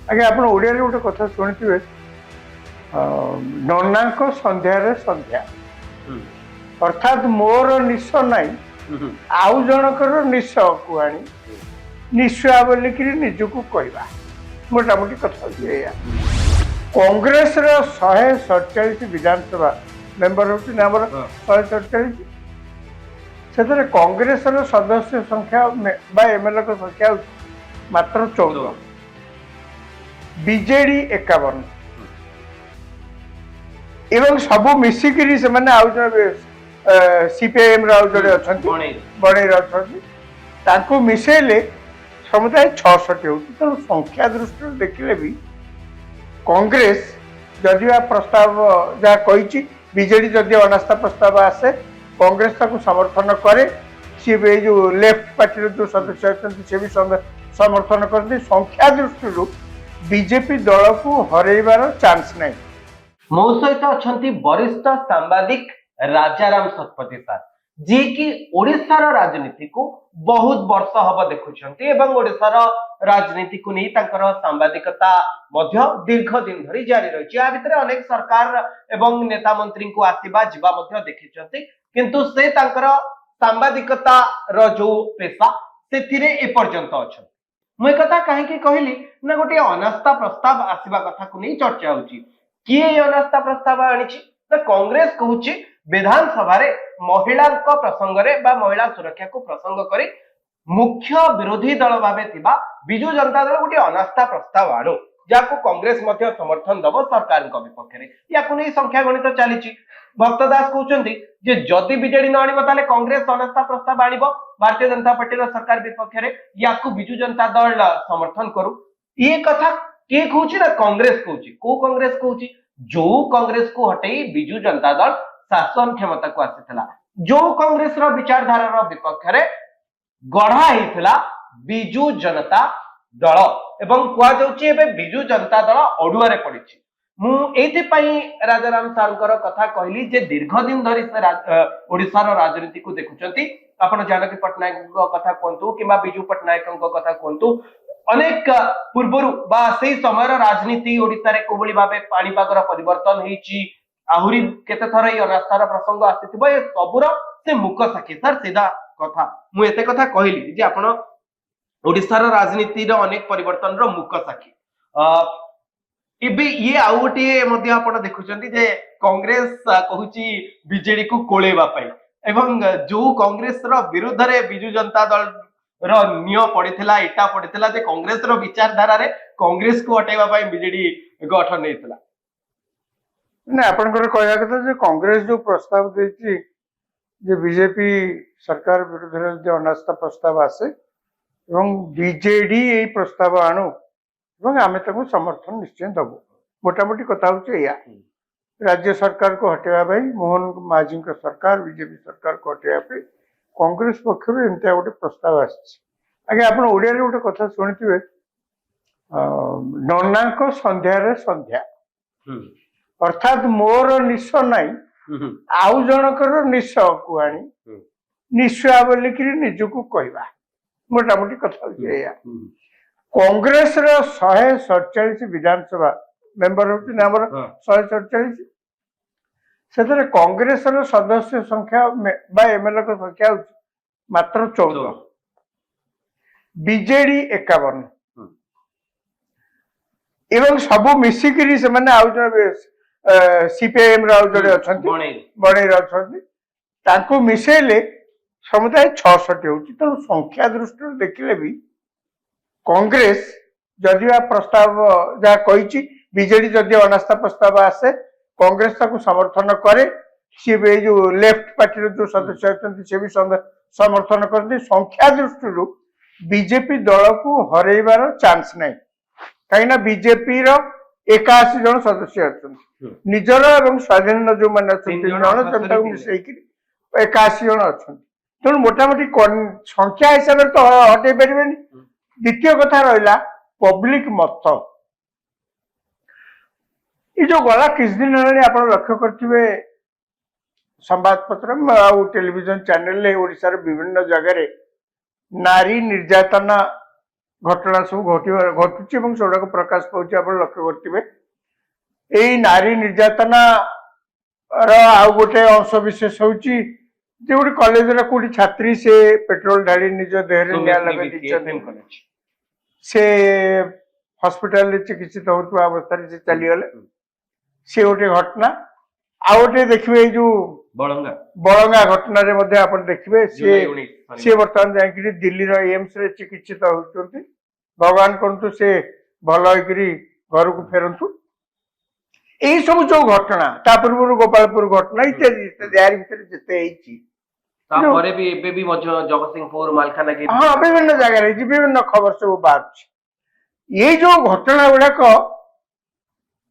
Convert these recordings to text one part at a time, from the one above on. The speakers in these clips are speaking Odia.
ଆଜ୍ଞା ଆପଣ ଓଡ଼ିଆରେ ଗୋଟେ କଥା ଶୁଣିଥିବେ ନନାଙ୍କ ସନ୍ଧ୍ୟାରେ ସନ୍ଧ୍ୟା ଅର୍ଥାତ୍ ମୋର ନିଶ ନାହିଁ ଆଉ ଜଣଙ୍କର ନିଶକୁ ଆଣି ନିଶ୍ଚୟ ବୋଲିକିରି ନିଜକୁ କହିବା ମୋଟାମୋଟି କଥା ହଉଛି ଏଇଆ। କଂଗ୍ରେସର 147 ବିଧାନସଭା ମେମ୍ବର ହଉଛନ୍ତି ଆମର 147 ସେଥିରେ କଂଗ୍ରେସର ସଦସ୍ୟ ସଂଖ୍ୟା ବା ଏମଏଲଏଙ୍କ ସଂଖ୍ୟା ହଉଛି ମାତ୍ର 14 ବିଜେଡି 51 ଏବଂ ସବୁ ମିଶିକିରି ସେମାନେ ଆଉ ଜଣେ ସିପିଆଇଏମ ର ଆଉ ଜଣେ ଅଛନ୍ତି ବଣେଇରେ ଅଛନ୍ତି ତାଙ୍କୁ ମିଶେଇଲେ ସମୁଦାୟ 66 ହଉଛି। ତେଣୁ ସଂଖ୍ୟା ଦୃଷ୍ଟିରୁ ଦେଖିଲେ ବି କଂଗ୍ରେସ ଯଦି ପ୍ରସ୍ତାବ ଯାହା କହିଛି ବିଜେଡି ଯଦି ଅନାସ୍ଥା ପ୍ରସ୍ତାବ ଆସେ କଂଗ୍ରେସ ତାକୁ ସମର୍ଥନ କରେ ସିଏ ବି ଏଇ ଯୋଉ ଲେଫ୍ଟ ପାର୍ଟିର ଯୋଉ ସଦସ୍ୟ ଅଛନ୍ତି ସେ ବି ସମର୍ଥନ କରନ୍ତି। ସଂଖ୍ୟା ଦୃଷ୍ଟିରୁ ବିଜେପି ଦଳକୁ ହରେଇବାର ଚାନ୍ସ ନାହିଁ। ମୋ ସହିତ ଅଛନ୍ତି ବରିଷ୍ଠ ସାମ୍ବାଦିକ ରାଜାରାମ ଶତପଥୀ ସାର୍ ଯିଏକି ଓଡ଼ିଶାର ରାଜନୀତିକୁ ବହୁତ ବର୍ଷ ହବ ଦେଖୁଛନ୍ତି ଏବଂ ଓଡ଼ିଶାର ରାଜନୀତିକୁ ନେଇ ତାଙ୍କର ସାମ୍ବାଦିକତା ମଧ୍ୟ ଦୀର୍ଘ ଦିନ ଧରି ଜାରି ରହିଛି। ୟା ଭିତରେ ଅନେକ ସରକାର ଏବଂ ନେତା ମନ୍ତ୍ରୀଙ୍କୁ ଆସିବା ଯିବା ମଧ୍ୟ ଦେଖିଛନ୍ତି କିନ୍ତୁ ସେ ତାଙ୍କର ସାମ୍ବାଦିକତାର ଯୋଉ ପେଶା ସେଥିରେ ଏପର୍ଯ୍ୟନ୍ତ ଅଛନ୍ତି। ମୁଁ ଏ କଥା କାହିଁକି କହିଲି ନା ଗୋଟିଏ ଅନାସ୍ଥା ପ୍ରସ୍ତାବ ଆସିବା କଥାକୁ ନେଇ ଚର୍ଚ୍ଚା ହେଉଛି। କିଏ ଅନାସ୍ଥା ପ୍ରସ୍ତାବ ଆଣିଛି ନା କଂଗ୍ରେସ କହୁଛି ବିଧାନସଭାରେ ମହିଳାଙ୍କ ପ୍ରସଙ୍ଗରେ ବା ମହିଳା ସୁରକ୍ଷାକୁ ପ୍ରସଙ୍ଗ କରି ମୁଖ୍ୟ ବିରୋଧୀ ଦଳ ଭାବେ ଥିବା ବିଜୁ ଜନତା ଦଳ ଗୋଟିଏ ଅନାସ୍ଥା ପ୍ରସ୍ତାବ ଆଣୁ ଯାହାକୁ କଂଗ୍ରେସ ମଧ୍ୟ ସମର୍ଥନ ଦବ ସରକାରଙ୍କ ବିପକ୍ଷରେ। ୟାକୁ ନେଇ ସଂଖ୍ୟା ଗଣିତ ଚାଲିଛି। ଭକ୍ତ ଦାସ କହୁଛନ୍ତି ଯେ ଯଦି ବିଜେଡି ନ ଆଣିବ ତାହେଲେ କଂଗ୍ରେସ ଅନାସ୍ଥା ପ୍ରସ୍ତାବ ଆଣିବ ଭାରତୀୟ ଜନତା ପାର୍ଟିର ସରକାର ବିପକ୍ଷରେ ୟାକୁ ବିଜୁ ଜନତା ଦଳ ସମର୍ଥନ କରୁ। ये कथा किए कହୁଛି ନା କଂଗ୍ରେସ କହୁଛି। କୋଉ କଂଗ୍ରେସ କହୁଛି? ଯୋଉ କଂଗ୍ରେସକୁ ହଟେଇ ବିଜୁ ଜନତା ଦଳ ଶାସନ କ୍ଷମତାକୁ ଆସିଥିଲା ଯୋଉ କଂଗ୍ରେସର ବିଚାରଧାରାର ବିପକ୍ଷରେ ଗଢା ହେଇଥିଲା ବିଜୁ ଜନତା ଦଳ ଏବଂ କୁହାଯାଉଛି ଏବେ ବିଜୁ ଜନତା ଦଳ ଅଡୁଆରେ ପଡିଛି। ମୁଁ ଏଇଥିପାଇଁ ରାଜାରାମ ସାରଙ୍କର କଥା କହିଲି ଯେ ଦୀର୍ଘ ଦିନ ଧରି ସେ ଓଡ଼ିଶାର ରାଜନୀତିକୁ ଦେଖୁଛନ୍ତି। ଆପଣ ଜାନକୀ ପଟ୍ଟନାୟକଙ୍କ କଥା କୁହନ୍ତୁ କିମ୍ବା ବିଜୁ ପଟ୍ଟନାୟକଙ୍କ କଥା କୁହନ୍ତୁ ଅନେକ ପୂର୍ବରୁ ବା ସେଇ ସମୟର ରାଜନୀତି ଓଡ଼ିଶାରେ କୋଭଳି ଭାବେ ପାଣିପାଗର ପରିବର୍ତ୍ତନ ହେଇଛି ଆହୁରି କେତେ ଥର ଏଇ ଅନାସ୍ଥାର ପ୍ରସଙ୍ଗ ଆସିଥିବ ଏ ସବୁର ସେ ମୁକ ସାକ୍ଷୀ। ସାର୍ ସିଧା କଥା ମୁଁ ଏତେ କଥା କହିଲି ଯେ ଆପଣ ଓଡ଼ିଶାର ରାଜନୀତିର ଅନେକ ପରିବର୍ତ୍ତନର ମୁକ ସାକ୍ଷୀ। ଏବେ ଇଏ ଆଉ ଗୋଟିଏ ମଧ୍ୟ ଆପଣ ଦେଖୁଛନ୍ତି ଯେ କଂଗ୍ରେସ କହୁଛି ବିଜେଡି କୁ କୋଳେଇବା ପାଇଁ ଏବଂ ଯୋଉ କଂଗ୍ରେସର ବିରୁଦ୍ଧରେ ବିଜୁ ଜନତା ଦଳ ନିୟ ପଡିଥିଲା ଇଟା ପଡିଥିଲା ଯେ କଂଗ୍ରେସର ବିଚାରଧାରାରେ କଂଗ୍ରେସକୁ ହଟେଇବା ପାଇଁ ବିଜେଡି ଗଠନ ହେଇଥିଲା। ନା ଆପଣଙ୍କର କହିବା କଥା ଯେ କଂଗ୍ରେସ ଯୋଉ ପ୍ରସ୍ତାବ ଦେଇଛି ଯେ ବିଜେପି ସରକାର ବିରୁଦ୍ଧରେ ଯଦି ଅନାସ୍ଥା ପ୍ରସ୍ତାବ ଆସେ ଏବଂ ବିଜେଡି ଏଇ ପ୍ରସ୍ତାବ ଆଣୁ ଏବଂ ଆମେ ତାକୁ ସମର୍ଥନ ନିଶ୍ଚୟ ଦେବୁ। ମୋଟାମୋଟି କଥା ହଉଛି ଏଇଆ। ରାଜ୍ୟ ସରକାରକୁ ହଟେଇବା ପାଇଁ ମୋହନ ମାଝୀଙ୍କ ସରକାର ବିଜେପି ସରକାରକୁ ହଟେଇବା ପାଇଁ କଂଗ୍ରେସ ପକ୍ଷରୁ ଏମିତିଆ ଗୋଟେ ପ୍ରସ୍ତାବ ଆସିଛି। ଆଜ୍ଞା ଆପଣ ଓଡ଼ିଆରେ ଗୋଟେ କଥା ଶୁଣିଥିବେ ନନାଙ୍କ ସନ୍ଧ୍ୟାରେ ସନ୍ଧ୍ୟା ଅର୍ଥାତ୍ ମୋର ନିଶ ନାହିଁ ଆଉ ଜଣଙ୍କର ନିଶକୁ ଆଣି ନିଶ୍ଚୟ ବୋଲିକିରି ନିଜକୁ କହିବା ମୋଟାମୋଟି କଥା ହଉଛି ଏଇଆ। କଂଗ୍ରେସର 147 ବିଧାନସଭା ମେମ୍ବର ହଉଛନ୍ତି ଆମର 147 ସେଥିରେ କଂଗ୍ରେସର ସଦସ୍ୟ ସଂଖ୍ୟା ବା ଏମଏଲଏଙ୍କ ସଂଖ୍ୟା ହଉଛି ମାତ୍ର 14 ବିଜେଡି 51 ଏବଂ ସବୁ ମିଶିକିରି ସେମାନେ ଆଉ ଜଣେ ସିପିଆଇଏମ ର ଆଉ ଜଣେ ଅଛନ୍ତି ବଣେଇରେ ଅଛନ୍ତି ତାଙ୍କୁ ମିଶେଇଲେ ସମୁଦାୟ 66 ହଉଛି। ତେଣୁ ସଂଖ୍ୟା ଦୃଷ୍ଟିରୁ ଦେଖିଲେ ବି କଂଗ୍ରେସ ଯଦି ପ୍ରସ୍ତାବ ଯାହା କହିଛି ବିଜେଡି ଯଦି ଅନାସ୍ଥା ପ୍ରସ୍ତାବ ଆସେ କଂଗ୍ରେସ ତାକୁ ସମର୍ଥନ କରେ ସିଏ ବି ଏଇ ଯୋଉ ଲେଫ୍ଟ ପାର୍ଟିର ଯୋଉ ସଦସ୍ୟ ଅଛନ୍ତି ସେ ବି ସମର୍ଥନ କରନ୍ତି। ସଂଖ୍ୟା ଦୃଷ୍ଟିରୁ ବିଜେପି ଦଳକୁ ହରେଇବାର ଚାନ୍ସ ନାହିଁ କାହିଁକିନା ବିଜେପିର 81 ଜଣ ସଦସ୍ୟ ଅଛନ୍ତି ନିଜର ଏବଂ ସ୍ୱାଧୀନ ଯୋଉମାନେ ଅଛନ୍ତି 3 ଜଣ ତାକୁ ମିଶେଇକି 81 ଜଣ ଅଛନ୍ତି। ତେଣୁ ମୋଟାମୋଟି ସଂଖ୍ୟା ହିସାବରେ ତ ହଟେଇ ପାରିବେନି। ଦ୍ୱିତୀୟ କଥା ରହିଲା ପବ୍ଲିକ ମତ। ये जो गला किस दिन आप लक्ष्य करेंगे संवादपत्र आउ टेलीविजन चैनल ओडिशार विभिन्न जगह नारी निर्यातना ଘଟଣା ସବୁ ଘଟୁଛି ଏବଂ ସେଗୁଡାକ ପ୍ରକାଶ ପାଉଛି। ଆପଣ ଲକ୍ଷ୍ୟ କରିଥିବେ ଏଇ ନାରୀ ନିର୍ଯାତନା ର ଆଉ ଗୋଟେ ଅଂଶ ବିଶେଷ ହଉଛି ଯେ ଗୋଟେ କଲେଜର କୋଉଠି ଛାତ୍ରୀ ସେ ପେଟ୍ରୋଲ ଢାଳି ନିଜ ଦେହରେ ନିଆଁ ଲଗାଇ ଦେଇଛନ୍ତି। ସେ ହସ୍ପିଟାଲରେ ଚିକିତ୍ସିତ ହଉଥିବା ଅବସ୍ଥାରେ ସେ ଚାଲିଗଲେ। ସେ ଗୋଟେ ଘଟଣା। ଆଉ ଗୋଟେ ଦେଖିବେ ଏଇ ଯୋଉ ବଳଙ୍ଗା ଘଟଣାରେ ମଧ୍ୟ ଆପଣ ଦେଖିବେ ସିଏ ବର୍ତ୍ତମାନ ଯାଇକିରି ଦିଲ୍ଲୀର ଏମ୍ସ ରେ ଚିକିତ୍ସିତ ହଉଛନ୍ତି। ଭଗବାନ କରନ୍ତୁ ସେ ଭଲ ହେଇକିରି ଘରକୁ ଫେରନ୍ତୁ। ଏଇ ସବୁ ଯୋଉ ଘଟଣା, ତା ପୂର୍ବରୁ ଗୋପାଳପୁର ଘଟଣା ଇତ୍ୟାଦି ଇତ୍ୟାଦି ଏହାରି ଭିତରେ ଯେତେ ହେଇଛି, ତାପରେ ବି ଏବେ ବି ମଧ୍ୟ ଜଗତସିଂହପୁର, ମାଲକାନଗିରି, ହଁ ବିଭିନ୍ନ ଜାଗାରେ ହେଇଛି, ବିଭିନ୍ନ ଖବର ସବୁ ବାହାରୁଛି। ଏଇ ଯୋଉ ଘଟଣା ଗୁଡାକ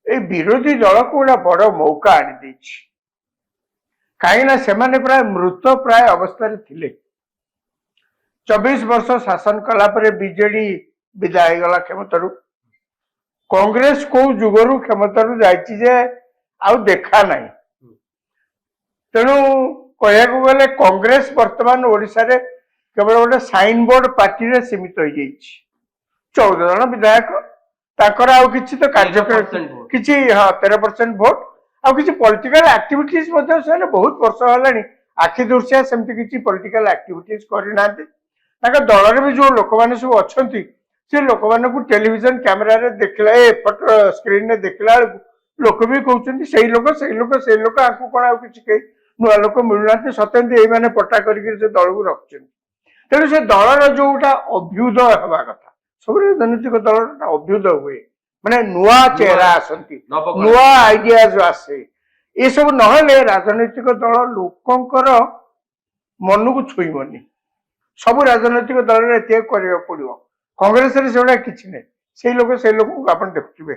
ଏଇ ବିରୋଧୀ ଦଳକୁ ଗୋଟେ ବଡ ମୌକା ଆଣିଦେଇଛି। କାହିଁକି ନା ସେମାନେ ପ୍ରାୟ ମୃତ ପ୍ରାୟ ଅବସ୍ଥାରେ ଥିଲେ। 24 ବର୍ଷ ଶାସନ କଲା ପରେ ବିଜେଡି ବିଦା ହେଇଗଲା କ୍ଷମତାରୁ। କଂଗ୍ରେସ କୋଉ ଯୁଗରୁ କ୍ଷମତାରୁ ଯାଇଛି ଯେ ଆଉ ଦେଖା ନାହିଁ। ତେଣୁ କହିବାକୁ ଗଲେ କଂଗ୍ରେସ ବର୍ତ୍ତମାନ ଓଡିଶାରେ କେବଳ ଗୋଟେ ସାଇନ ବୋର୍ଡ ପାର୍ଟିରେ ସୀମିତ ହେଇଯାଇଛି। 14 ଜଣ ବିଧାୟକ, ତାଙ୍କର ଆଉ କିଛି ତ କାର୍ଯ୍ୟକ୍ରମ କିଛି 13% ଭୋଟ, ଆଉ କିଛି ପଲିଟିକାଲ ଆକ୍ଟିଭିଟିଜ ମଧ୍ୟ ସେମାନେ ବହୁତ ବର୍ଷ ହେଲାଣି ଆଖି ଦୃଶିଆ ସେମିତି କିଛି ପଲିଟିକାଲ ଆକ୍ଟିଭିଟିଜ କରିନାହାନ୍ତି। ତାଙ୍କ ଦଳରେ ବି ଯୋଉ ଲୋକମାନେ ସବୁ ଅଛନ୍ତି ସେ ଲୋକମାନଙ୍କୁ ଟେଲିଭିଜନ କ୍ୟାମେରାରେ ଦେଖିଲା ଫଟୋ ସ୍କ୍ରିନରେ ଦେଖିଲା ବେଳକୁ ଲୋକ ବି କହୁଛନ୍ତି ସେଇ ଲୋକ ଆଙ୍କୁ କଣ ଆଉ କିଛି କେହି ନୂଆ ଲୋକ ମିଳୁନାହାନ୍ତି। ସତେନ୍ତି ଏଇମାନେ ପଟା କରିକି ସେ ଦଳକୁ ରଖୁଛନ୍ତି। ତେଣୁ ସେ ଦଳର ଯୋଉଟା ଅଭ୍ୟୁଦୟ ହେବା କଥା, ସବୁ ରାଜନୈତିକ ଦଳର ଅଭ୍ୟୁଦୟ ହୁଏ, ମାନେ ନୂଆ ଚେହେରା ଆସନ୍ତି, ନୂଆ ଆଇଡିଆଜ ଆସେ। ଏସବୁ ନହେଲେ ରାଜନୈତିକ ଦଳ ଲୋକଙ୍କର ମନକୁ ଛୁଇଁବନି। ସବୁ ରାଜନୈତିକ ଦଳରେ ଏତିକି କରିବାକୁ ପଡିବ। କଂଗ୍ରେସରେ ସେଗୁଡା କିଛି ନାହିଁ, ସେଇ ଲୋକକୁ ଆପଣ ଦେଖୁଥିବେ।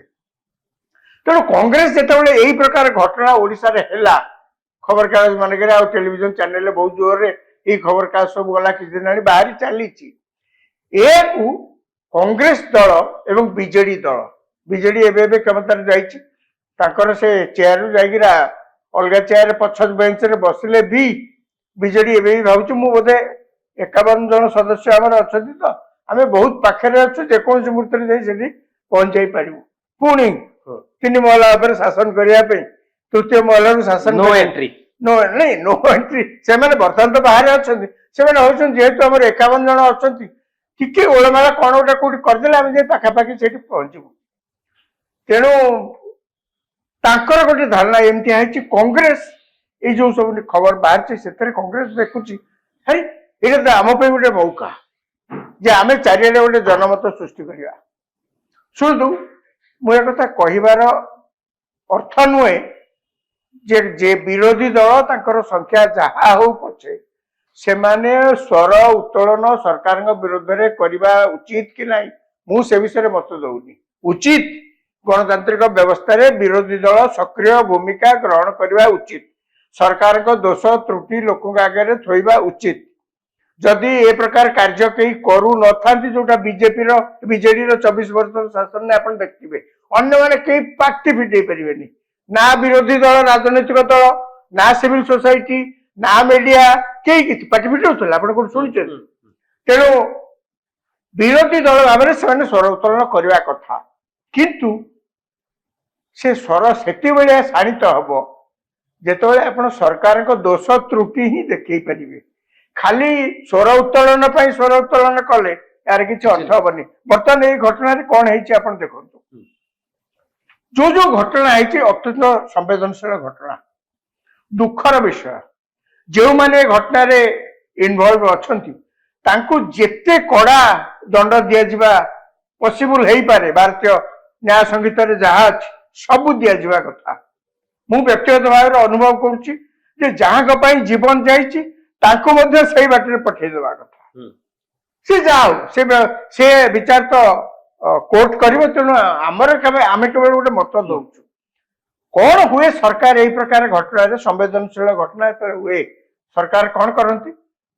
ତେଣୁ କଂଗ୍ରେସ ଯେତେବେଳେ ଏଇ ପ୍ରକାର ଘଟଣା ଓଡିଶାରେ ହେଲା, ଖବରକାଗଜ ମାନଙ୍କରେ ଆଉ ଟେଲିଭିଜନ ଚ୍ୟାନେଲରେ ବହୁତ ଜୋରରେ ଏଇ ଖବରକାଗଜ ସବୁ ଗଲା କିଛି ଦିନ ଆଣି ବାହାରି ଚାଲିଛି। ଏହାକୁ କଂଗ୍ରେସ ଦଳ ଏବଂ ବିଜେଡି ଦଳ, ବିଜେଡି ଏବେ କ୍ଷମତାରେ ଯାଇଛି, ତାଙ୍କର ସେ ଚେୟାରରୁ ଯାଇକି ଅଲଗା ଚେୟାର ପଛ ବେଞ୍ଚରେ ବସିଲେ ବି ବିଜେଡି ଏବେ ବି ଭାବୁଛି ମୁଁ ବୋଧେ 51 ଜଣ ସଦସ୍ୟ ଆମର ଅଛନ୍ତି ତ ଆମେ ବହୁତ ପାଖରେ ଅଛୁ, ଯେକୌଣସି ମୁହୂର୍ତ୍ତରେ ଯାଇ ସେଠି ପହଞ୍ଚି ଯାଇପାରିବୁ। ପୁଣି 3 ମହଲା ଉପରେ ଶାସନ କରିବା ପାଇଁ 3ୟ ମହଲାରୁ ଶାସନ ନୋ ଏଣ୍ଟ୍ରି। ସେମାନେ ବର୍ତ୍ତମାନ ତ ବାହାରେ ଅଛନ୍ତି। ସେମାନେ ହଉଛନ୍ତି ଯେହେତୁ ଆମର 51 ଜଣ ଅଛନ୍ତି, ଟିକେ ଓଳମାଳ କଣ ଗୋଟେ କୋଉଠି କରିଦେଲେ ଆମେ ଯାଇ ପାଖାପାଖି ସେଠି ପହଞ୍ଚିବୁ। ତେଣୁ ତାଙ୍କର ଗୋଟେ ଧାରଣା ଏମିତି ହେଇଛି, କଂଗ୍ରେସ ଏଇ ଯୋଉ ସବୁ ଖବର ବାହାରିଛି ସେଥିରେ କଂଗ୍ରେସ ଦେଖୁଛି ହେଇ ଏଇଟା ତ ଆମ ପାଇଁ ଗୋଟେ ମୌକା ଯେ ଆମେ ଚାରିଆଡେ ଗୋଟେ ଜନମତ ସୃଷ୍ଟି କରିବା। ଶୁଣନ୍ତୁ, ମୁଁ ଏ କଥା କହିବାର ଅର୍ଥ ନୁହେଁ ଯେ ବିରୋଧୀ ଦଳ ତାଙ୍କର ସଂଖ୍ୟା ଯାହା ହଉ ପଛେ ସେମାନେ ସ୍ୱର ଉତ୍ତୋଳନ ସରକାରଙ୍କ ବିରୋଧରେ କରିବା ଉଚିତ କି ନାହିଁ, ମୁଁ ସେ ବିଷୟରେ ମତ ଦଉନି। ଉଚିତ, ଗଣତାନ୍ତ୍ରିକ ବ୍ୟବସ୍ଥାରେ ବିରୋଧୀ ଦଳ ସକ୍ରିୟ ଭୂମିକା ଗ୍ରହଣ କରିବା ଉଚିତ, ସରକାରଙ୍କ ଦୋଷ ତ୍ରୁଟି ଲୋକଙ୍କ ଆଗରେ ଥୋଇବା ଉଚିତ। ଯଦି ଏ ପ୍ରକାର କାର୍ଯ୍ୟ କେହି କରୁନଥାନ୍ତି, ଯୋଉଟା ବିଜେଡିର 24 ବର୍ଷର ଶାସନରେ ଆପଣ ଦେଖିଥିବେ, ଅନ୍ୟମାନେ କେହି ପାଟି ଫିଟେଇ ପାରିବେନି। ନା ବିରୋଧୀ ଦଳ, ରାଜନୈତିକ ଦଳ, ନା ସିଭିଲ ସୋସାଇଟି, ନା ମିଡିଆ, କେହି କିଛି ପାଟି ଫିଟଉଥିଲେ ଆପଣ କୋଉଠି ଶୁଣିଛନ୍ତି? ତେଣୁ ବିରୋଧୀ ଦଳ ଭାବରେ ସେମାନେ ସ୍ୱର ଉତ୍ତୋଳନ କରିବା କଥା, କିନ୍ତୁ ସେ ସ୍ୱର ସେତେବେଳେ ଶାଣିତ ହବ ଯେତେବେଳେ ଆପଣ ସରକାରଙ୍କ ଦୋଷ ତ୍ରୁଟି ହିଁ ଦେଖେଇ ପାରିବେ। ଖାଲି ସ୍ୱର ଉତ୍ତୋଳନ ପାଇଁ ସ୍ୱର ଉତ୍ତୋଳନ କଲେ ଏହାର କିଛି ଅର୍ଥ ହବନି। ବର୍ତ୍ତମାନ ଏଇ ଘଟଣାରେ କଣ ହେଇଛି ଆପଣ ଦେଖନ୍ତୁ। ଯୋଉ ଘଟଣା ହେଇଛି ଅତ୍ୟନ୍ତ ସମ୍ବେଦନଶୀଳ ଘଟଣା, ଦୁଃଖର ବିଷୟ। ଯେଉଁମାନେ ଏ ଘଟଣାରେ ଇନଭଲ୍ଭ ଅଛନ୍ତି ତାଙ୍କୁ ଯେତେ କଡା ଦଣ୍ଡ ଦିଆଯିବା ପସିବୁଲ ହେଇପାରେ, ଭାରତୀୟ ନ୍ୟାୟ ସଂହିତାରେ ଯାହା ଅଛି ସବୁ ଦିଆଯିବା କଥା। ମୁଁ ବ୍ୟକ୍ତିଗତ ଭାବରେ ଅନୁଭବ କରୁଛି ଯେ ଯାହାଙ୍କ ପାଇଁ ଜୀବନ ଯାଇଛି ତାଙ୍କୁ ମଧ୍ୟ ସେଇ ବାଟରେ ପଠେଇଦେବା କଥା। ସେ ଯାଉ ସେ ବିଚାର ତ କୋର୍ଟ କରିବ। ତେଣୁ ଆମେ କେବଳ ଗୋଟେ ମତ ଦଉଛୁ। କଣ ହୁଏ ସରକାର ଏଇ ପ୍ରକାର ଘଟଣାରେ, ସମ୍ବେଦନଶୀଳ ଘଟଣା ଯେତେବେଳେ ହୁଏ ସରକାର କଣ କରନ୍ତି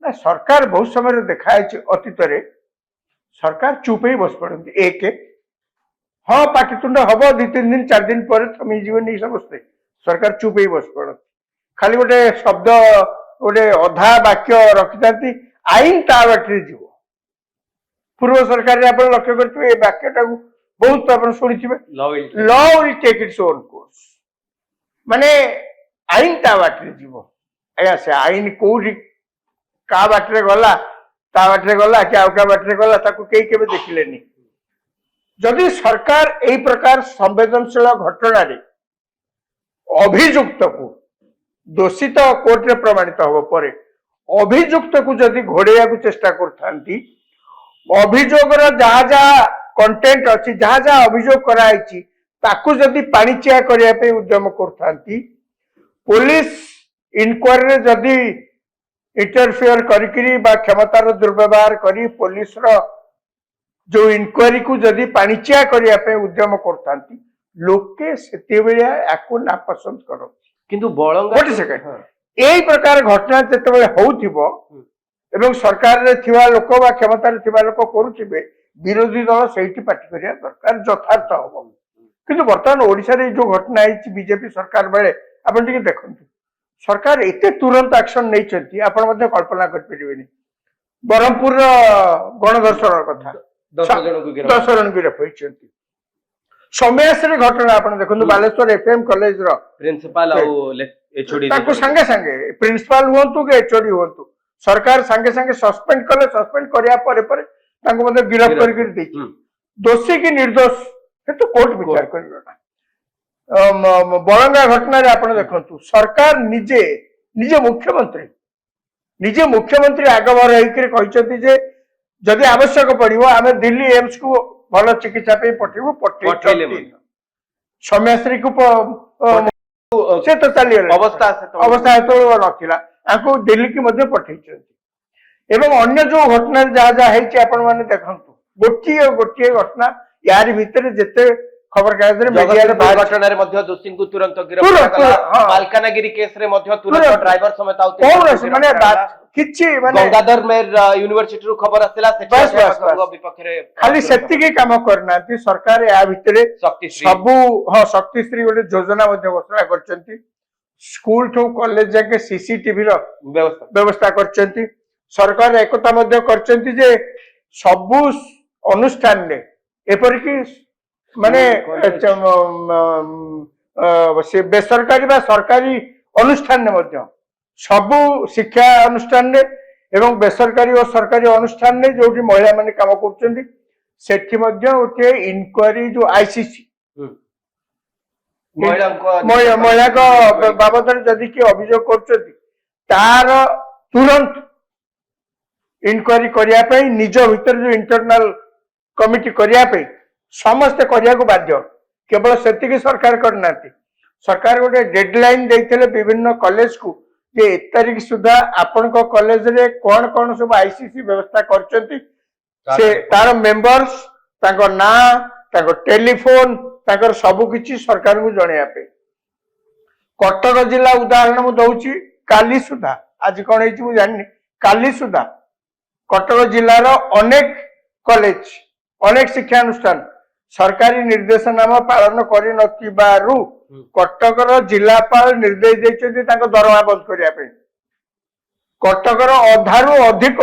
ନା, ସରକାର ବହୁତ ସମୟରେ ଦେଖାଯାଇଛି ଅତୀତରେ ସରକାର ଚୁପ ହେଇ ବସି ପଡନ୍ତି। ହଁ ପାଟିତୁଣ୍ଡ ହବ, 2-3 ଦିନ 4 ଦିନ ପରେ ଥମିଯିବନି ସମସ୍ତେ, ସରକାର ଚୁପ ହେଇ ବସି ପଡନ୍ତି। ଖାଲି ଗୋଟେ ଶବ୍ଦ, ଗୋଟେ ଅଧା ବାକ୍ୟ ରଖିଥାନ୍ତି, ଆଇନ ତା ବାଟରେ ଯିବ। ପୂର୍ବ ସରକାରରେ ଆପଣ ଲକ୍ଷ୍ୟ କରିଥିବେ ଏ ବାକ୍ୟଟାକୁ ବହୁତ ଆପଣ ଶୁଣିଥିବେ, law will law will take its own course. ମାନେ ଆଇନ ତା ବାଟରେ ଯିବ। ଆଜ୍ଞା ସେ ଆଇନ କୋଉଠି କାହା ବାଟରେ ଗଲା, ତା ବାଟରେ ଗଲା କି ଆଉ କାହା ବାଟରେ ଗଲା ତାକୁ କେହି କେବେ ଦେଖିଲେନି। ଯଦି ସରକାର ଏଇ ପ୍ରକାର ସମ୍ବେଦନଶୀଳ ଘଟଣାରେ ଅଭିଯୁକ୍ତକୁ ଦୋଷୀ ତ କୋର୍ଟରେ ପ୍ରମାଣିତ ହବ ପରେ ଅଭିଯୁକ୍ତକୁ ଯଦି ଘୋଡେଇବାକୁ ଚେଷ୍ଟା କରୁଥାନ୍ତି, ଅଭିଯୋଗର ଯାହା ଯାହା କଣ୍ଟେଣ୍ଟ ଅଛି, ଯାହା ଯାହା ଅଭିଯୋଗ କରାଯାଇଛି ତାକୁ ଯଦି ପାଣିଚିଆ କରିବା ପାଇଁ ଉଦ୍ୟମ କରୁଥାନ୍ତି, ପୁଲିସ ଇନକ୍ୱାରୀରେ ଯଦି ଇଣ୍ଟରଫିୟର କରିକିରି ବା କ୍ଷମତାର ଦୁର୍ବ୍ୟବହାର କରି ପୁଲିସର ଯୋଉ ଇନକ୍ୱାରୀ କୁ ଯଦି ପାଣିଚିଆ କରିବା ପାଇଁ ଉଦ୍ୟମ କରୁଥାନ୍ତି, ଲୋକେ ସେତେବେଳେ ୟାକୁ ନାପସନ୍ଦ କରନ୍ତି। କିନ୍ତୁ ବଳଙ୍ଗା ଗୋଟେ ସେକେଣ୍ଡ, ଏଇ ପ୍ରକାର ଘଟଣା ଯେତେବେଳେ ହଉଥିବ ଏବଂ ସରକାରରେ ଥିବା ଲୋକ ବା କ୍ଷମତାରେ ଥିବା ଲୋକ କରୁଥିବେ, ବିରୋଧୀ ଦଳ ସେଇଠି ପାଟି କରିବା ଦରକାର, ଯଥାର୍ଥ ହବ। କିନ୍ତୁ ବର୍ତ୍ତମାନ ଓଡିଶାରେ ଏଇ ଯୋଉ ଘଟଣା ହେଇଛି ବିଜେପି ସରକାର ବେଳେ, ଆପଣ ଟିକେ ଦେଖନ୍ତୁ ସରକାର ଏତେ ତୁରନ୍ତ ଆକ୍ସନ ନେଇଛନ୍ତି ଆପଣ ମଧ୍ୟ କଳ୍ପନା କରିପାରିବେନି। ବ୍ରହ୍ମପୁରର ଗଣଧର୍ଷଣ କଥା, 10 ଜଣଙ୍କୁ ଗିରଫ ହୋଇଛନ୍ତି। ସୌମ୍ୟାଶ୍ରୀ ଘଟଣା ଆପଣ ଦେଖନ୍ତୁ, ବାଲେଶ୍ୱର ଏଫ୍ଏମ୍ କଲେଜର ପ୍ରିନ୍ସିପାଲ ଆଉ ଏଚଓଡି ତାକୁ ସାଙ୍ଗେ ସାଙ୍ଗେ ପ୍ରିନ୍ସିପାଲ ହୁଅନ୍ତୁ କି ଏଚଓଡି ହୁଅନ୍ତୁ, ସରକାର ସାଙ୍ଗେ ସାଙ୍ଗେ ସସ୍ପେଣ୍ଡ କଲେ, ସସ୍ପେଣ୍ଡ କରିବା ପରେ ପରେ ତାଙ୍କୁ ମଧ୍ୟ ଗିରଫ କରିକି ଦେଇଛି। ଦୋଷୀ କି ନିର୍ଦ୍ଦୋଷ କିନ୍ତୁ କୋର୍ଟ ବିଚାର କରିବ ନା। ବଳଙ୍ଗା ଘଟଣାରେ ଆପଣ ଦେଖନ୍ତୁ, ସରକାର ନିଜେ ମୁଖ୍ୟମନ୍ତ୍ରୀ ଆଗଭର ହେଇକରି କହିଛନ୍ତି ଯେ ଯଦି ଆବଶ୍ୟକ ପଡିବ ଆମେ ଦିଲ୍ଲୀ ଏମ୍ସ କୁ ଭଲ ଚିକିତ୍ସା ପାଇଁ ପଠେଇବୁ, ପଠେଇଛନ୍ତି। ସୌମ୍ୟାଶ୍ରୀ କୁ ସେ ତ ଚାଲିଗଲେ, ଅବସ୍ଥା ସେତେବେଳେ ନଥିଲା, ତାଙ୍କୁ ଦିଲ୍ଲୀ କି ମଧ୍ୟ ପଠେଇଛନ୍ତି। ଏବଂ ଅନ୍ୟ ଯୋଉ ଘଟଣାରେ ଯାହା ଯାହା ହେଇଛି ଆପଣ ମାନେ ଦେଖନ୍ତୁ, ଗୋଟିଏ ଘଟଣା, ୟାରି ଭିତରେ ଯେତେ ଖବରକାଗଜରେ ଘଟଣାରେ ମଧ୍ୟ ଦୋଷୀଙ୍କୁ ତୁରନ୍ତ ଗିରଫ କରାଗଲା। ମାଲକାନଗିରି କେସରେ ମଧ୍ୟ ତୁରନ୍ତ ଡ୍ରାଇଭର ସମେତ କିଛି ମାନେ ଗଙ୍ଗାଧର ମେର ୟୁନିଭର୍ସିଟିରୁ ଖବର ଆସିଲା, ବିପକ୍ଷରେ ଖାଲି ସେତିକି କାମ କରିନାହାନ୍ତି ସରକାର, ୟା ଭିତରେ ସବୁ ଶକ୍ତିଶ୍ରୀ ଗୋଟେ ଯୋଜନା ମଧ୍ୟ ଘୋଷଣା କରିଛନ୍ତି। ସ୍କୁଲ ଠୁ କଲେଜ ଯାକେ ସିସିଟିଭିର ବ୍ୟବସ୍ଥା କରିଛନ୍ତି। ସରକାର ଏକଥା ମଧ୍ୟ କରିଛନ୍ତି ଯେ ସବୁ ଅନୁଷ୍ଠାନରେ ଏପରିକି ମାନେ ବେସରକାରୀ ବା ସରକାରୀ ଅନୁଷ୍ଠାନରେ ମଧ୍ୟ, ସବୁ ଶିକ୍ଷା ଅନୁଷ୍ଠାନରେ ଏବଂ ବେସରକାରୀ ଓ ସରକାରୀ ଅନୁଷ୍ଠାନରେ ଯୋଉଠି ମହିଳା ମାନେ କାମ କରୁଛନ୍ତି ସେଠି ମଧ୍ୟ ଗୋଟିଏ ଇନକ୍ୱାରୀ, ଯୋଉ ଆଇସିସି ମହିଳାଙ୍କ ବାବଦରେ ଯଦି କିଏ ଅଭିଯୋଗ କରୁଛନ୍ତି ତାର ତୁରନ୍ତ ଇନକ୍ୱାରୀ କରିବା ପାଇଁ, ନିଜ ଭିତରେ ଯୋଉ ଇଣ୍ଟରନାଲ କମିଟି କରିବା ପାଇଁ ସମସ୍ତେ କରିବାକୁ ବାଧ୍ୟ। କେବଳ ସେତିକି ସରକାର କରିନାହାନ୍ତି, ସରକାର ଗୋଟେ ଡେଡଲାଇନ ଦେଇଥିଲେ ବିଭିନ୍ନ କଲେଜକୁ ଯେ 1 ତାରିଖ ସୁଦ୍ଧା ଆପଣଙ୍କ କଲେଜରେ କଣ କଣ ସବୁ ଆଇସିସି ବ୍ୟବସ୍ଥା କରିଛନ୍ତି, ସେ ତାର ମେମ୍ବର୍ସ, ତାଙ୍କ ନାଁ, ତାଙ୍କ ଟେଲିଫୋନ, ତାଙ୍କର ସବୁ କିଛି ସରକାରଙ୍କୁ ଜଣେଇବା ପାଇଁ। କଟକ ଜିଲ୍ଲା ଉଦାହରଣ ମୁଁ ଦଉଛି, କାଲି ସୁଦ୍ଧା, ଆଜି କଣ ହେଇଛି ମୁଁ ଜାଣିନି, କାଲି ସୁଦ୍ଧା କଟକ ଜିଲ୍ଲାର ଅନେକ କଲେଜ, ଅନେକ ଶିକ୍ଷାନୁଷ୍ଠାନ ସରକାରୀ ନିର୍ଦ୍ଦେଶନାମା ପାଳନ କରିନଥିବାରୁ କଟକର ଜିଲ୍ଲାପାଳ ନିର୍ଦ୍ଦେଶ ଦେଇଛନ୍ତି ତାଙ୍କ ଦରମା ବନ୍ଦ କରିବା ପାଇଁ। କଟକର ଅଧାରୁ ଅଧିକ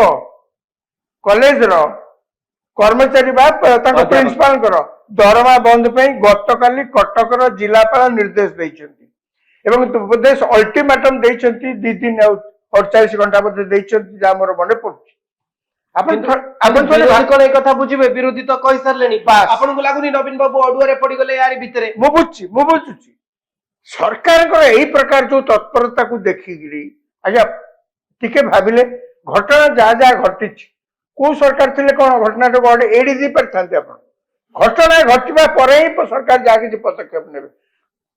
କଲେଜର କର୍ମଚାରୀ ବା ତାଙ୍କ ପ୍ରିନ୍ସିପାଲଙ୍କର ଦରମା ବନ୍ଦ ପାଇଁ ଗତକାଲି କଟକର ଜିଲ୍ଲାପାଳ ନିର୍ଦ୍ଦେଶ ଦେଇଛନ୍ତି ଏବଂ ଅଲ୍ଟିମାଟମ ଦେଇଛନ୍ତି 2 ଦିନ ଆଉ 48 ଘଣ୍ଟା ମଧ୍ୟ ଦେଇଛନ୍ତି, ଯାହା ମୋର ମନେ ପଡୁଛି। କଣ ଏ କଥା ବୁଝିବେ? ବିରୋଧୀ ତ କହିସାରିଲେଣି। ଆପଣଙ୍କୁ ଲାଗୁନି ନବୀନ ବାବୁ ଅଡୁଆରେ ପଡିଗଲେ ୟାରି ଭିତରେ? ମୁଁ ବୁଝୁଛି ସରକାରଙ୍କର ଏଇ ପ୍ରକାର ଯୋଉ ତତ୍ପରତାକୁ ଦେଖିକିରି ଆଜ୍ଞା ଟିକେ ଭାବିଲେ, ଘଟଣା ଯାହା ଯାହା ଘଟିଛି, କୋଉ ସରକାର ଥିଲେ କଣ ଘଟଣାଟାକୁ ଏଡି ଦେଇ ପାରିଥାନ୍ତି ଆପଣ? ଘଟଣା ଘଟିବା ପରେ ହିଁ ସରକାର ଯାହା କିଛି ପଦକ୍ଷେପ ନେବେ।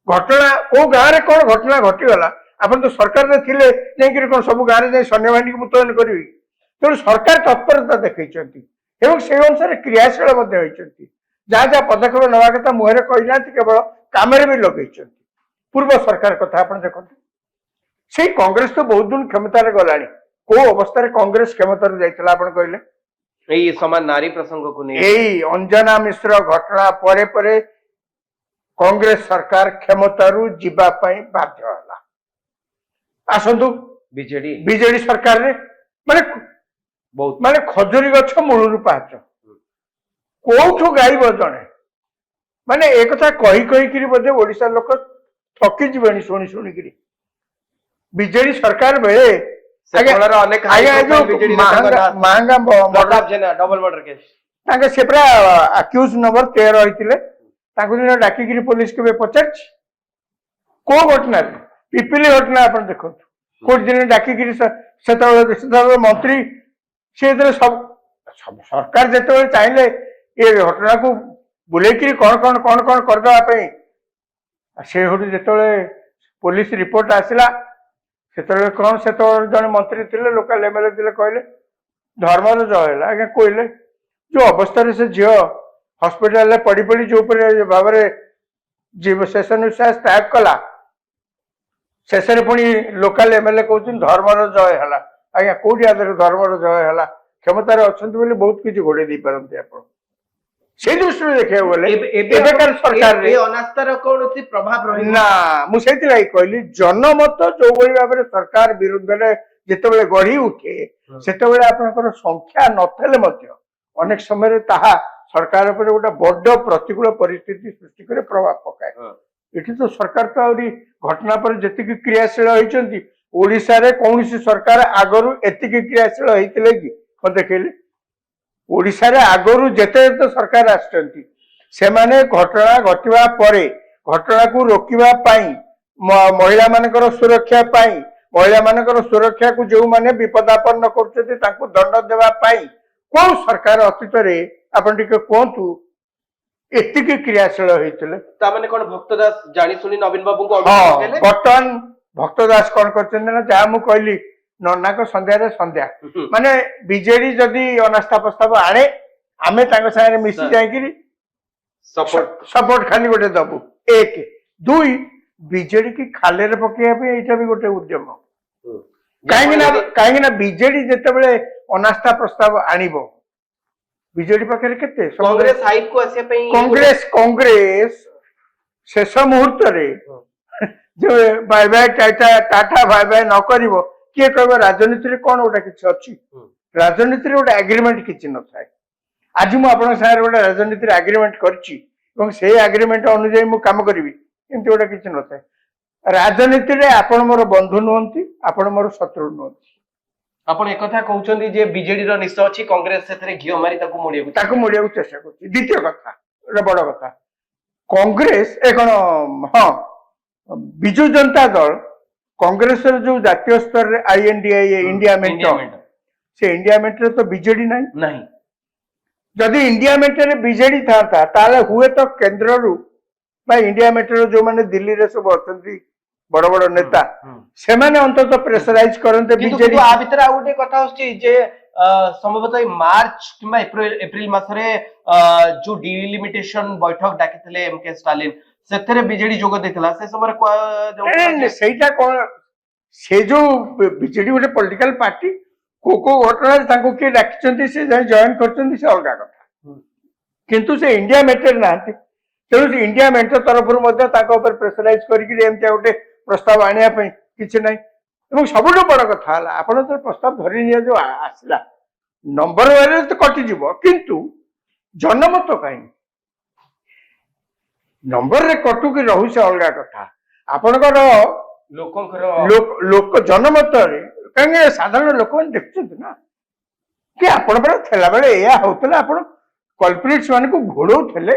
ଘଟଣା କୋଉ ଗାଁରେ କଣ ଘଟଣା ଘଟିଗଲା, ଆପଣ ତ ସରକାରରେ ଥିଲେ ଯାଇକିରି କଣ ସବୁ ଗାଁରେ ଯାଇ ସୈନ୍ୟବାହିନୀକୁ ମୁତୟନ କରିବେ? ତେଣୁ ସରକାର ତତ୍ପରତା ଦେଖେଇଛନ୍ତି ଏବଂ ସେଇ ଅନୁସାରେ କ୍ରିୟାଶୀଳ ମଧ୍ୟ ହୋଇଛନ୍ତି। ଯାହା ଯାହା ପଦକ୍ଷେପ ନେବା କଥା ମୁହଁରେ କହିନାହାନ୍ତି, କେବଳ କାମରେ ବି ଲଗେଇଛନ୍ତି। ପୂର୍ବ ସରକାର କଥା ଆପଣ ଦେଖନ୍ତୁ, ସେଇ କଂଗ୍ରେସ ତ ବହୁତ ଦିନ କ୍ଷମତାରେ ଗଲାଣି, କୋଉ ଅବସ୍ଥାରେ କଂଗ୍ରେସ କ୍ଷମତାରୁ ଯାଇଥିଲା ଆପଣ କହିଲେ? ଏଇ ସମାନ ନାରୀ ପ୍ରସଙ୍ଗକୁ ନେଇ, ଏଇ ଅଞ୍ଜନା ମିଶ୍ର ଘଟଣା ପରେ ପରେ କଂଗ୍ରେସ ସରକାର କ୍ଷମତାରୁ ଯିବା ପାଇଁ ବାଧ୍ୟ ହେଲା। ଆସନ୍ତୁ ବିଜେଡି ସରକାରରେ ମାନେ ଖଜୁରୀ ଗଛ ମୂଳରୁ ପାହାଚ। କୋଉଠୁ ଗାଇବ ଜଣେ ମାନେ ଏ କଥା କହି କହିକିରି ବୋଧେ ଓଡିଶା ଲୋକ ଥକି ଯିବେଣି ଶୁଣି ଶୁଣିକିରି ବିଜେଡି ସରକାର ବେଳେ ଡବଲ ମର୍ଡର କେସ୍ ତାଙ୍କେ ସେ ପୁରା ଆକ୍ୟୁଜ ନମ୍ବର 13 ହେଇଥିଲେ ତାଙ୍କୁ ଦିନ ଡାକିକିରି ପୋଲିସ କେବେ ପଚାରିଛି କୋଉ ଘଟଣାରେ ପିପିଲି ଘଟଣା ଆପଣ ଦେଖନ୍ତୁ କୋଉଠି ଦିନ ଡାକିକିରି ସେତେବେଳେ ମନ୍ତ୍ରୀ ସେ ଯେତେବେଳେ ସବୁ ସରକାର ଯେତେବେଳେ ଚାହିଁଲେ ଏ ଘଟଣାକୁ ବୁଲେଇକିରି କଣ କରିଦେବା ପାଇଁ ସେଠୁ ଯେତେବେଳେ ପୋଲିସ ରିପୋର୍ଟ ଆସିଲା ସେତେବେଳେ କଣ ସେତେବେଳେ ଜଣେ ମନ୍ତ୍ରୀ ଥିଲେ ଲୋକାଲ ଏମଏଲଏ ଥିଲେ କହିଲେ ଧର୍ମର ଜୟ ହେଲା ଆଜ୍ଞା କହିଲେ ଯୋଉ ଅବସ୍ଥାରେ ସେ ଝିଅ ହସ୍ପିଟାଲରେ ପଡି ପଡି ଯୋଉ ଭାବରେ ଶେଷ ନିଶ୍ୱାସ ତ୍ୟାଗ କଲା ଶେଷରେ ପୁଣି ଲୋକାଲ ଏମଏଲଏ କହୁଛନ୍ତି ଧର୍ମର ଜୟ ହେଲା ଆଜ୍ଞା କୋଉଠି ଆଦରେ ଧର୍ମର ଜୟ ହେଲା କ୍ଷମତାରେ ଅଛନ୍ତି ବୋଲି ବହୁତ କିଛି ଘୋଡେଇ ଦେଇପାରନ୍ତି ଆପଣ ସେଇ ଦୃଷ୍ଟିରୁ ଦେଖିବାକୁ ଗଲେ ଏବେକାର ସରକାରରେ ଅନାସ୍ଥାର କୌଣସି ପ୍ରଭାବ ରହିବ ନା ମୁଁ ସେଇଥିଲାଗି କହିଲି ଜନମତ ଯୋଉଭଳି ଭାବରେ ସରକାର ବିରୁଦ୍ଧରେ ଯେତେବେଳେ ଗଢି ଉଠେ ସେତେବେଳେ ଆପଣଙ୍କର ସଂଖ୍ୟା ନଥିଲେ ମଧ୍ୟ ଅନେକ ସମୟରେ ତାହା ସରକାର ଉପରେ ଗୋଟେ ବଡ ପ୍ରତିକୂଳ ପରିସ୍ଥିତି ସୃଷ୍ଟି করে ପ୍ରଭାବ ପକାଏ ଏଠି ତ ସରକାର ତ ଆହୁରି ଘଟଣା ପରେ ଯେତିକି କ୍ରିୟାଶୀଳ ହେଇଛନ୍ତି ଓଡିଶାରେ କୌଣସି ସରକାର ଆଗରୁ ଏତିକି କ୍ରିୟାଶୀଳ ହେଇଥିଲେ କି କଣ ଦେଖେଇଲେ ଓଡିଶାରେ ଆଗରୁ ଯେତେ ଯେତେ ସରକାର ଆସିଛନ୍ତି ସେମାନେ ଘଟଣା ଘଟିବା ପରେ ଘଟଣାକୁ ରୋକିବା ପାଇଁ ମହିଳା ମାନଙ୍କର ସୁରକ୍ଷା ପାଇଁ ମହିଳା ମାନଙ୍କର ସୁରକ୍ଷାକୁ ଯୋଉମାନେ ବିପଦାପନ୍ନ କରୁଛନ୍ତି ତାଙ୍କୁ ଦଣ୍ଡ ଦେବା ପାଇଁ କୋଉ ସରକାର ଅତୀତରେ ଆପଣ ଟିକେ କୁହନ୍ତୁ ଏତିକି କ୍ରିୟାଶୀଳ ହେଇଥିଲେ ତାମାନେ କଣ ଭକ୍ତ ଦାସ ଜାଣି ଶୁଣି ନବୀନ ବାବୁଙ୍କୁ ବର୍ତ୍ତମାନ ଭକ୍ତ ଦାସ କଣ କରିଛନ୍ତି ନା ଯାହା ମୁଁ କହିଲି ନନାଙ୍କ ସନ୍ଧ୍ୟାରେ ସନ୍ଧ୍ୟା ମାନେ ବିଜେଡି ଯଦି ଅନାସ୍ଥା ପ୍ରସ୍ତାବ ଆଣେ ଆମେ ତାଙ୍କ ସାଙ୍ଗରେ ମିଶି ଯାଇକିରି ସପୋର୍ଟ ଖାଲି ଗୋଟେ ଦବୁ ଏକ ଦୁଇ ବିଜେଡି କି ଖାଲିରେ ପକେଇବା ପାଇଁ ଏଇଟା ବି ଗୋଟେ ଉଦ୍ୟମ କାହିଁକି ନା ବିଜେଡି ଯେତେବେଳେ ଅନାସ୍ଥା ପ୍ରସ୍ତାବ ଆଣିବ ବିଜେଡି ପାଖରେ କେତେ କଂଗ୍ରେସ ଶେଷ ମୁହୂର୍ତ୍ତରେ ଯୋଉ ବାଇ ବାଇ ଟାଟା ବାଇ ବାଇ ନ କରିବ କିଏ କହିବ ରାଜନୀତିରେ କଣ ଗୋଟେ କିଛି ଅଛି ରାଜନୀତିରେ ଗୋଟେ ଆଗ୍ରିମେଣ୍ଟ କିଛି ନଥାଏ ଆଜି ମୁଁ ଆପଣଙ୍କ ସାଙ୍ଗରେ ଗୋଟେ ରାଜନୀତିରେ ଆଗ୍ରିମେଣ୍ଟ କରିଛି ଏବଂ ସେଇ ଆଗ୍ରିମେଣ୍ଟ ଅନୁଯାୟୀ ମୁଁ କାମ କରିବି ଏମିତି ଗୋଟେ କିଛି ନଥାଏ ରାଜନୀତିରେ ଆପଣ ମୋର ବନ୍ଧୁ ନୁହନ୍ତି ଆପଣ ମୋର ଶତ୍ରୁ ନୁହନ୍ତି ଆପଣ ଏକଥା କହୁଛନ୍ତି ଯେ ବିଜେଡିର ନିଶ ଅଛି କଂଗ୍ରେସ ସେଥିରେ ଘିଅ ମାରି ତାକୁ ମୋଡ଼ିବାକୁ ଚେଷ୍ଟା କରୁଛି ଦ୍ୱିତୀୟ କଥା ଗୋଟେ ବଡ କଥା କଂଗ୍ରେସ ଏ କଣ ହଁ ବିଜୁ ଜନତା ଦଳ କଂଗ୍ରେସର ଯୋଉ ଜାତୀୟ ସ୍ତରରେ ଆଇଏନଡିଆଇ ଇଣ୍ଡିଆ ମେଣ୍ଟ ସେ ଇଣ୍ଡିଆ ମେଣ୍ଟରେ ତ ବିଜେଡି ନାହିଁ ଯଦି ଇଣ୍ଡିଆ ମେଣ୍ଟରେ ବିଜେଡି ଥାନ୍ତା ତାହେଲେ ହୁଏତ କେନ୍ଦ୍ରରୁ ବା ଇଣ୍ଡିଆ ମେଣ୍ଟର ଯୋଉମାନେ ଦିଲ୍ଲୀରେ ସବୁ ଅଛନ୍ତି ବଡ ବଡ ନେତା ସେମାନେ ଅନ୍ତତଃ ପ୍ରେସରାଇଜ କରନ୍ତେ ବିଜେଡି ଆ ଭିତରେ ଆଉ ଗୋଟେ କଥା ଆସୁଛି ଯେ ସମ୍ଭବତଃ ମାର୍ଚ୍ଚ କିମ୍ବା ଏପ୍ରିଲ ମାସରେ ଯୋଉ ଡିଲିମିଟେସନ ବୈଠକ ଡାକିଥିଲେ ଏମକେ ଷ୍ଟାଲିନ ସେଥିରେ ବିଜେଡି ଯୋଗ ଦେଇଥିଲା ସେ ସମୟରେ ସେଇଟା କଣ ସେ ଯୋଉ ବିଜେଡି ଗୋଟେ ପଲିଟିକାଲ ପାର୍ଟି କୋଉ ଘଟଣାରେ ତାଙ୍କୁ କିଏ ଡାକିଛନ୍ତି ସେ ଯାଇ ଜଏନ କରିଛନ୍ତି ସେ ଅଲଗା କଥା କିନ୍ତୁ ସେ ଇଣ୍ଡିଆ ମେଣ୍ଟରେ ନାହାନ୍ତି ତେଣୁ ସେ ଇଣ୍ଡିଆ ମେଣ୍ଟ ତରଫରୁ ମଧ୍ୟ ତାଙ୍କ ଉପରେ ପ୍ରେସରାଇଜ କରିକି ଏମିତିଆ ଗୋଟେ ପ୍ରସ୍ତାବ ଆଣିବା ପାଇଁ କିଛି ନାହିଁ ଏବଂ ସବୁଠୁ ବଡ କଥା ହେଲା ଆପଣ ତ ପ୍ରସ୍ତାବ ଧରି ନିଅ ଯୋଉ ଆସିଲା ନମ୍ବର ୱାଇଜରେ ତ କଟିଯିବ କିନ୍ତୁ ଜନମତ କାହିଁକି ନମ୍ବରରେ କଟୁ କି ରହୁ ସେ ଅଲଗା କଥା ଆପଣଙ୍କର ଲୋକ ଜନମତରେ କାହିଁକି ସାଧାରଣ ଲୋକମାନେ ଦେଖୁଛନ୍ତି ନା କି ଆପଣ ପରା ଥିଲାବେଳେ ଏଇଆ ହଉଥିଲା ଆପଣ କଲପ୍ରିଟ୍ସ ମାନଙ୍କୁ ଘୋଡଉଥିଲେ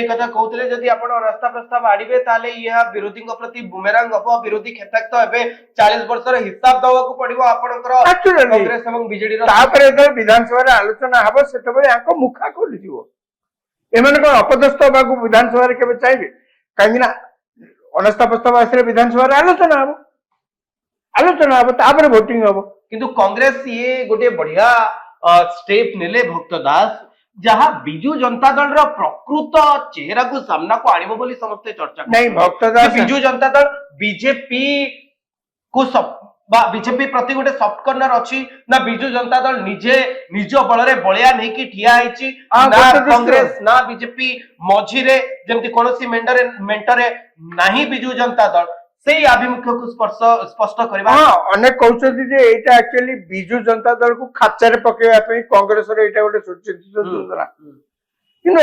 କଥା କହୁଥିଲେ ଯଦି ଆପଣ ରାସ୍ତା ପ୍ରସ୍ତାବ ଆଣିବେ ତାହେଲେ ଏହା ବିରୋଧୀଙ୍କ ପ୍ରତି ବୁମେରାଙ୍ଗ ହବ ବିରୋଧୀ କ୍ଷେତ୍ରାକ୍ତ ଏବେ 40 ବର୍ଷର ହିସାବ ଦବାକୁ ପଡିବ ଆପଣଙ୍କର କଂଗ୍ରେସ ଏବଂ ବିଜେଡିର ତାପରେ ଯେତେବେଳେ ବିଧାନସଭାରେ ଆଲୋଚନା ହବ ସେତେବେଳେ ୟାଙ୍କ ମୁଖା ଖୋଲିଯିବ ଏମାନେ କଣ ଅପଦସ୍ଥ ହେବାକୁ ବିଧାନସଭାରେ କେବେ ଚାହିଁବେ କାହିଁକି ନା ଅନାସ୍ଥା ପ୍ରସ୍ତାବ ଆସିଲେ ବିଧାନସଭାରେ ଆଲୋଚନା ହବ ତାପରେ ଭୋଟିଂ ହବ କିନ୍ତୁ କଂଗ୍ରେସ ଇଏ ଗୋଟେ ବଢିଆ स्टेप नेले भक्त दास जहाँ बिजु जनता दल रो प्रकृत चेहरा को सामना को आनिबो बोली समस्ते चर्चा नहीं भक्त दास बिजु जनता दल बीजेपी को बीजेपी प्रति गोटे सॉफ्ट कॉर्नर अछि ना बिजु जनता दल निजे निज बल रे बलिया नहीं कि ठिया आइछि ना कांग्रेस ना बीजेपी मझी रे जेमति कोनोसी मेंटरे नाही बिजु जनता दल सेई आभिमुख्य को स्पष्ट करबा। हाँ अनेक कहते जे एटा एक्चुअली बिजु जनता दल को खाचारे पकेवा पे कांग्रेस रे एटा गोटे सुचिंतित योजना किंतु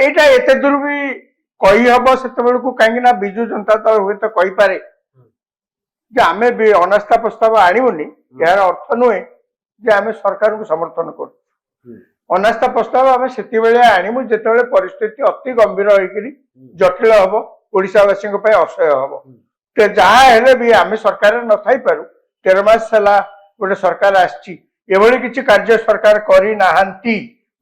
एटा एते दूर भी कही हबो सेते बेलको काहे ना बिजु जनता दल हुए तो कही पारे जे आमे भी अनास्था प्रस्ताव आनिबोनी यार अर्थ नुहे जे आमे सरकार को समर्थन करू अनास्था प्रस्ताव आमे सेति बेले आनिमु जेते बेले परिस्थिति अति गंभीर होइकरी जटिल हबो ओडिसावासी को पय असह्य हबो ते जहा हेले भी आमे सरकार न थाई पारू 13 मास हला गोटे सरकार आछि एभली किछि कार्य सरकार करी नाहंती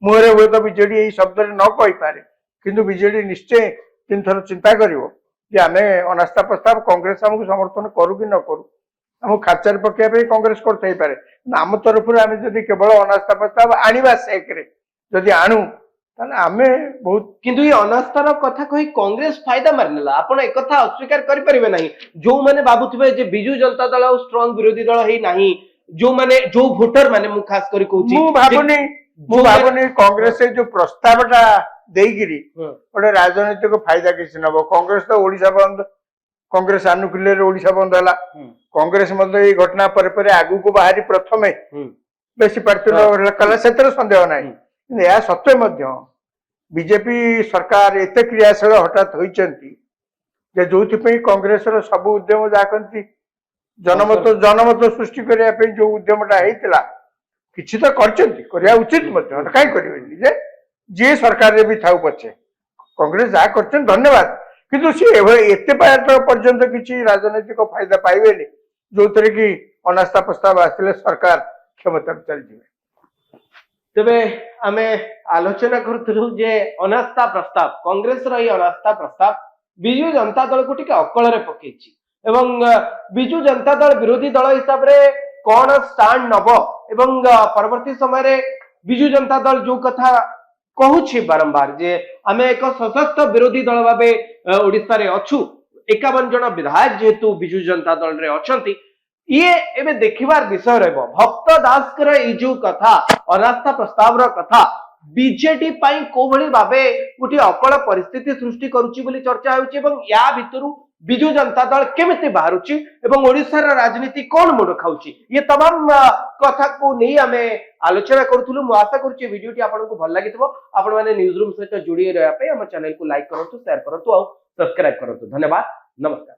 मुहरे हुए तो बीजेडी यही शब्द न कही पारे किंतु बीजेडी निश्चय 3 थर चिंता करिवो जे आमे अनास्था प्रस्ताव कांग्रेस हमको समर्थन करू कि न करू हम खाचार पकेया पे कांग्रेस करथाई पारे आम तरफ आमे जदि केवल अनास्था प्रस्ताव आनिबा सेकरे जदि आणु ताले आमे बहुत किंतु ये अनास्थार कथा कही कांग्रेस फायदा मारनेला आपण एक कथा अस्वीकार करि परिबे नाही जो माने बाबुथिबे जे बिजू जनता दल और स्ट्रांग विरोधी दल हेई नाही जो माने जो वोटर माने मु खास करी कहूची मु भाबुनी कांग्रेस जो प्रस्तावटा देगिरी गोटे राजनीतिक फायदा किसी नब कांग्रेस तो ओडिशा बंद कांग्रेस आनुकूल्य ओडिशा बंद है कांग्रेस ये घटना पर आगु को बाहरी प्रथमे बेसी प्रार्थना कला से सन्देह ना यह सत्वे बीजेपी सरकार एते क्रियाशील हठात होती जो कांग्रेस सब उद्यम जहाँ कहती जनमत सृष्टि करने जो उद्यमटा होता किसी तो करवा उचित कहीं करें जी सरकार रे भी था पछे कांग्रेस जहाँ कर धन्यवाद किंतु सी एते पर्यंत किसी राजनीतिक फायदा पाइबे जो थे कि अनास्था प्रस्ताव आसले सरकार क्षमता चल जाए तेबे आमे आलोचना करथुलु जे अनास्था प्रस्ताव कांग्रेस रो अनास्था प्रस्ताव बिजू जनता दल को टिके अकल रे पकेछि एवं बिजू जनता दल विरोधी दल हिसाब रे कोन स्टैंड नबो एवं परवर्ती समय रे बिजू जनता दल जो कथा कहूछि बारंबार जे आमे एक सशक्त विरोधी दल भाबे ओडिसा रे अछु 51 जन विधायक जेतु बिजू जनता दल रे अछंती ये एबे देखिबार विषय रहबो भक्त दास कर ई जो कथा अनास्था प्रस्ताव रो कथा बीजेडी पाई कोभली भाबे गुटी अकल परिस्थिति सृष्टि करूची बोली चर्चा होउची एवं या भितरु बिजू जनता दल केमिति बाहरुची एवं ओडिसा रा राजनीति कोन मोड़ खाउची ये तमाम कथा को नहीं आमे आलोचना करूथुलु मु आशा करूची वीडियो टी आपन को भल लागितबो आपन माने न्यूज रूम सहित जोड़ी रहया पे हम चैनल को लाइक करंतु शेयर करंतु और सब्सक्राइब करंतु धन्यवाद नमस्कार।